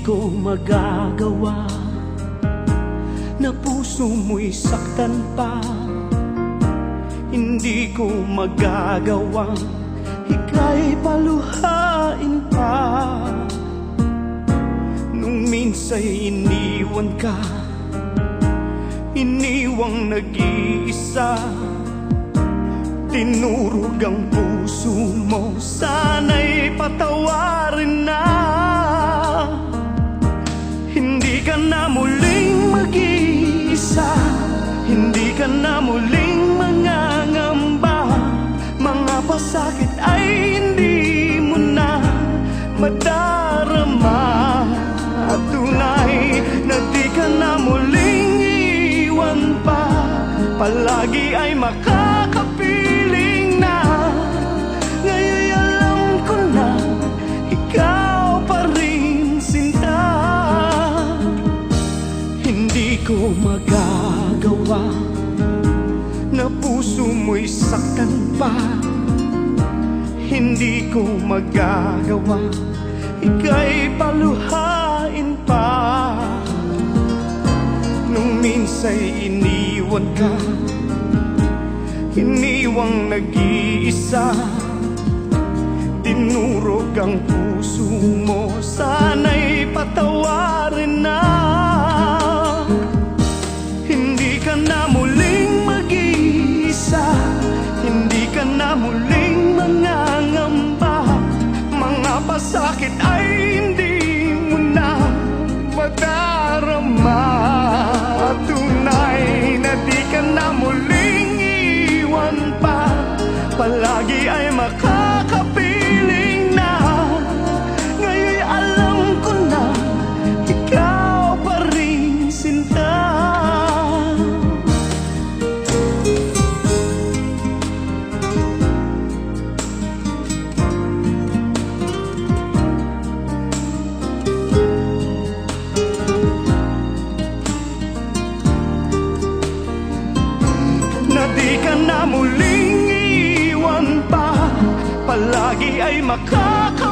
ko magagawa na puso mo'y saktan pa. Hindi ko magagawang ika'y paluhain pa. Nung minsa'y iniwan ka, iniwang nag-iisa. Tinurog ang puso mo, sana'y patawarin na. Hindi ka na muling mag-iisa, hindi ka na muling mangangamba. Mga pasakit ay hindi mo na madarama. At tunay na di ka na muling iwan pa. Palagi ay makakapiling na. Ngayon'y alam ko na ikaw pa rin sinta. Hindi ko magagawa na puso mo'y saktan pa. Hindi ko magagawa ika'y paluhain pa. Nung minsa'y iniwan ka, iniwang nag-iisa. Tinurog ang puso mo, sana'y patawarin na. Hindi ka na muling mag-iisa, hindi ka na muling mangangamba. Mga pasakit ay hindi mo na madarama. Tunay na di ka na muling iwan pa. Palagi ay makakapiling na. Ngayon'y alam ko na ikaw pa rin sinta. Di ka na muling iwan pa. Palagi ay makakapiling